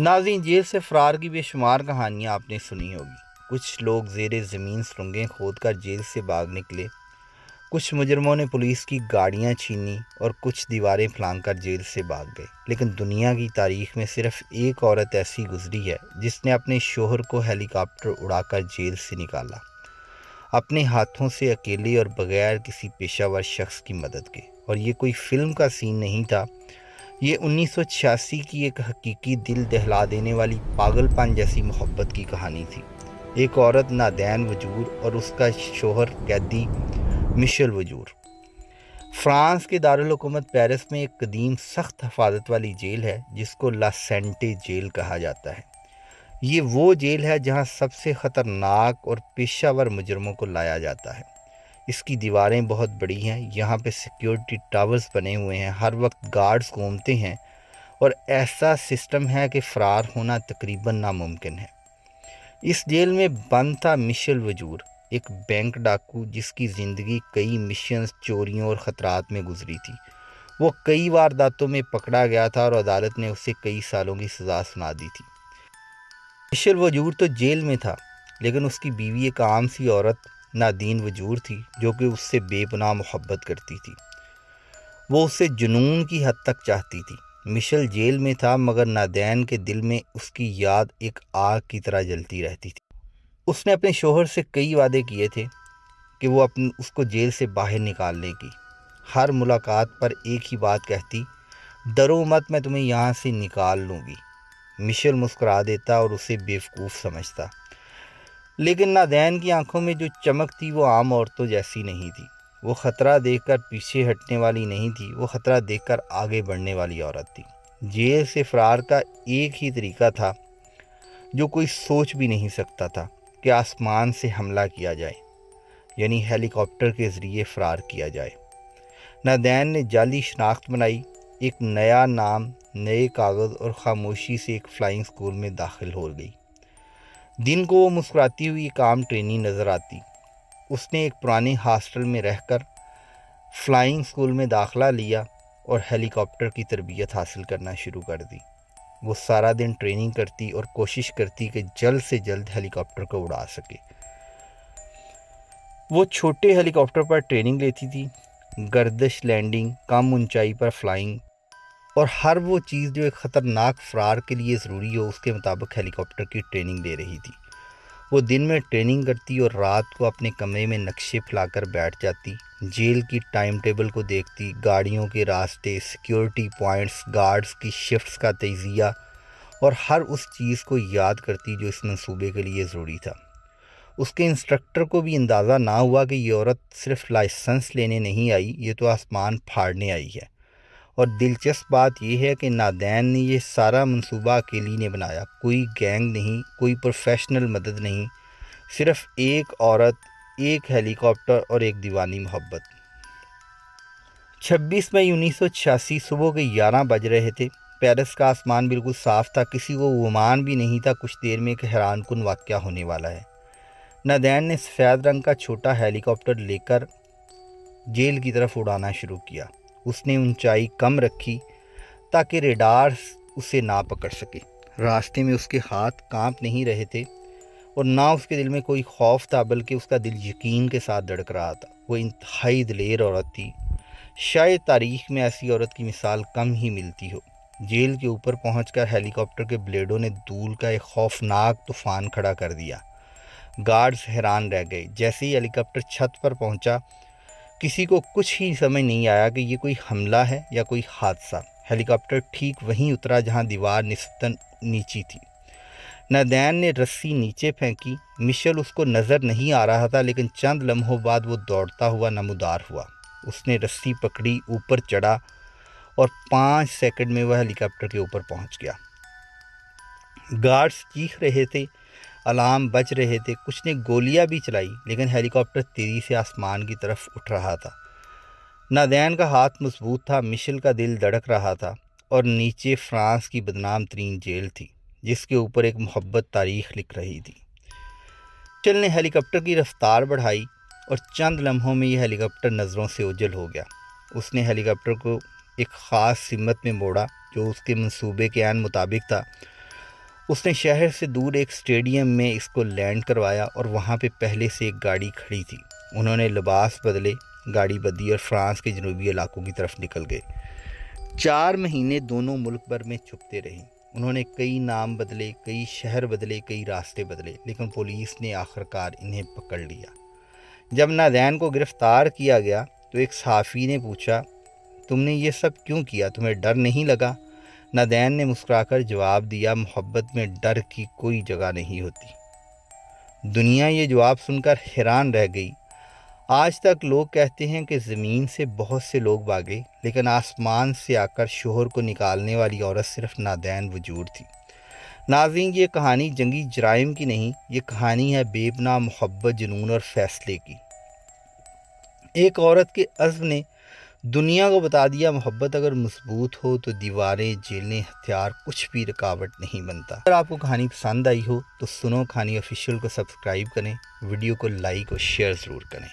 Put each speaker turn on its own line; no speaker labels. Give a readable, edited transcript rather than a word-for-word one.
ناظرین، جیل سے فرار کی بے شمار کہانیاں آپ نے سنی ہوگی۔ کچھ لوگ زیر زمین سرنگیں کھود کر جیل سے بھاگ نکلے، کچھ مجرموں نے پولیس کی گاڑیاں چھینی اور کچھ دیواریں پھلانگ کر جیل سے بھاگ گئے۔ لیکن دنیا کی تاریخ میں صرف ایک عورت ایسی گزری ہے جس نے اپنے شوہر کو ہیلی کاپٹر اڑا کر جیل سے نکالا، اپنے ہاتھوں سے اکیلے اور بغیر کسی پیشہ ور شخص کی مدد کے۔ اور یہ کوئی فلم کا سین نہیں تھا، یہ 1986 کی ایک حقیقی دل دہلا دینے والی پاگل پن جیسی محبت کی کہانی تھی۔ ایک عورت نادین وجور اور اس کا شوہر قیدی مشل وجور۔ فرانس کے دارالحکومت پیرس میں ایک قدیم سخت حفاظت والی جیل ہے جس کو لا سینٹے جیل کہا جاتا ہے۔ یہ وہ جیل ہے جہاں سب سے خطرناک اور پیشہ ور مجرموں کو لایا جاتا ہے۔ اس کی دیواریں بہت بڑی ہیں، یہاں پہ سیکیورٹی ٹاورز بنے ہوئے ہیں، ہر وقت گارڈز گھومتے ہیں اور ایسا سسٹم ہے کہ فرار ہونا تقریباً ناممکن ہے۔ اس جیل میں بند تھا مشل وجور، ایک بینک ڈاکو جس کی زندگی کئی مشنز، چوریوں اور خطرات میں گزری تھی۔ وہ کئی وارداتوں میں پکڑا گیا تھا اور عدالت نے اسے کئی سالوں کی سزا سنا دی تھی۔ مشل وجور تو جیل میں تھا، لیکن اس کی بیوی ایک عام سی عورت نادین وجور تھی جو کہ اس سے بے پناہ محبت کرتی تھی۔ وہ اسے جنون کی حد تک چاہتی تھی۔ مشل جیل میں تھا مگر نادین کے دل میں اس کی یاد ایک آگ کی طرح جلتی رہتی تھی۔ اس نے اپنے شوہر سے کئی وعدے کیے تھے کہ وہ اس کو جیل سے باہر نکالنے کی۔ ہر ملاقات پر ایک ہی بات کہتی، ڈرو مت، میں تمہیں یہاں سے نکال لوں گی۔ مشل مسکرا دیتا اور اسے بیوقوف سمجھتا، لیکن نادین کی آنکھوں میں جو چمک تھی وہ عام عورتوں جیسی نہیں تھی۔ وہ خطرہ دیکھ کر پیچھے ہٹنے والی نہیں تھی، وہ خطرہ دیکھ کر آگے بڑھنے والی عورت تھی۔ جیل سے فرار کا ایک ہی طریقہ تھا جو کوئی سوچ بھی نہیں سکتا تھا، کہ آسمان سے حملہ کیا جائے، یعنی ہیلی کاپٹر کے ذریعے فرار کیا جائے۔ نادین نے جعلی شناخت بنائی، ایک نیا نام، نئے کاغذ اور خاموشی سے ایک فلائنگ اسکول میں داخل ہو گئی۔ دن کو وہ مسکراتی ہوئی ایک عام ٹرینی نظر آتی۔ اس نے ایک پرانے ہاسٹل میں رہ کر فلائنگ اسکول میں داخلہ لیا اور ہیلی کاپٹر کی تربیت حاصل کرنا شروع کر دی۔ وہ سارا دن ٹریننگ کرتی اور کوشش کرتی کہ جلد سے جلد ہیلی کاپٹر کو اڑا سکے۔ وہ چھوٹے ہیلی کاپٹر پر ٹریننگ لیتی تھی، گردش، لینڈنگ، کم اونچائی پر فلائنگ اور ہر وہ چیز جو ایک خطرناک فرار کے لیے ضروری ہو، اس کے مطابق ہیلی کاپٹر کی ٹریننگ دے رہی تھی۔ وہ دن میں ٹریننگ کرتی اور رات کو اپنے کمرے میں نقشے پھیلا کر بیٹھ جاتی، جیل کی ٹائم ٹیبل کو دیکھتی، گاڑیوں کے راستے، سیکیورٹی پوائنٹس، گارڈز کی شفٹس کا تجزیہ اور ہر اس چیز کو یاد کرتی جو اس منصوبے کے لیے ضروری تھا۔ اس کے انسٹرکٹر کو بھی اندازہ نہ ہوا کہ یہ عورت صرف لائسنس لینے نہیں آئی، یہ تو آسمان پھاڑنے آئی ہے۔ اور دلچسپ بات یہ ہے کہ نادین نے یہ سارا منصوبہ اکیلی نے بنایا، کوئی گینگ نہیں، کوئی پروفیشنل مدد نہیں، صرف ایک عورت، ایک ہیلی کاپٹر اور ایک دیوانی محبت۔ 26 مئی 1986 صبح کے 11 بج رہے تھے۔ پیرس کا آسمان بالکل صاف تھا، کسی کو گمان بھی نہیں تھا کچھ دیر میں ایک حیران کن واقعہ ہونے والا ہے۔ نادین نے سفید رنگ کا چھوٹا ہیلی کاپٹر لے کر جیل کی طرف اڑانا شروع کیا۔ اس نے اونچائی کم رکھی تاکہ ریڈار اسے نہ پکڑ سکے۔ راستے میں اس کے ہاتھ کانپ نہیں رہے تھے اور نہ اس کے دل میں کوئی خوف تھا، بلکہ اس کا دل یقین کے ساتھ دھڑک رہا تھا۔ وہ انتہائی دلیر عورت تھی، شاید تاریخ میں ایسی عورت کی مثال کم ہی ملتی ہو۔ جیل کے اوپر پہنچ کر ہیلی کاپٹر کے بلیڈوں نے دھول کا ایک خوفناک طوفان کھڑا کر دیا۔ گارڈز حیران رہ گئے۔ جیسے ہی ہیلی کاپٹر چھت پر پہنچا، کسی کو کچھ ہی سمجھ نہیں آیا کہ یہ کوئی حملہ ہے یا کوئی حادثہ۔ ہیلی کاپٹر ٹھیک وہیں اترا جہاں دیوار نسبتاً نیچی تھی۔ نادین نے رسی نیچے پھینکی، مشل اس کو نظر نہیں آ رہا تھا، لیکن چند لمحوں بعد وہ دوڑتا ہوا نمودار ہوا۔ اس نے رسی پکڑی، اوپر چڑھا اور 5 سیکنڈ میں وہ ہیلی کاپٹر کے اوپر پہنچ گیا۔ گارڈز چیخ رہے تھے، الارم بج رہے تھے، کچھ نے گولیاں بھی چلائی، لیکن ہیلی کاپٹر تیزی سے آسمان کی طرف اٹھ رہا تھا۔ نادین کا ہاتھ مضبوط تھا، مشل کا دل دھڑک رہا تھا اور نیچے فرانس کی بدنام ترین جیل تھی جس کے اوپر ایک محبت تاریخ لکھ رہی تھی۔ مشل نے ہیلی کاپٹر کی رفتار بڑھائی اور چند لمحوں میں یہ ہیلی کاپٹر نظروں سے اوجھل ہو گیا۔ اس نے ہیلی کاپٹر کو ایک خاص سمت میں موڑا جو اس کے منصوبے کے عین مطابق تھا۔ اس نے شہر سے دور ایک اسٹیڈیم میں اس کو لینڈ کروایا اور وہاں پہ پہلے سے ایک گاڑی کھڑی تھی۔ انہوں نے لباس بدلے، گاڑی بدلی اور فرانس کے جنوبی علاقوں کی طرف نکل گئے۔ 4 مہینے دونوں ملک بھر میں چھپتے رہے۔ انہوں نے کئی نام بدلے، کئی شہر بدلے، کئی راستے بدلے، لیکن پولیس نے آخرکار انہیں پکڑ لیا۔ جب نادین کو گرفتار کیا گیا تو ایک صحافی نے پوچھا، تم نے یہ سب کیوں کیا؟ تمہیں ڈر نہیں لگا؟ نادین نے مسکرا کر جواب دیا، محبت میں ڈر کی کوئی جگہ نہیں ہوتی۔ دنیا یہ جواب سن کر حیران رہ گئی۔ آج تک لوگ کہتے ہیں کہ زمین سے بہت سے لوگ بھاگے، لیکن آسمان سے آ کر شوہر کو نکالنے والی عورت صرف نادین وجود تھی۔ ناظرین، یہ کہانی جنگی جرائم کی نہیں، یہ کہانی ہے بے پناہ محبت، جنون اور فیصلے کی۔ ایک عورت کے عزم نے دنیا کو بتا دیا، محبت اگر مضبوط ہو تو دیواریں، جیلیں، ہتھیار کچھ بھی رکاوٹ نہیں بنتا۔ اگر آپ کو کہانی پسند آئی ہو تو سنو کہانی آفیشیل کو سبسکرائب کریں، ویڈیو کو لائک اور شیئر ضرور کریں۔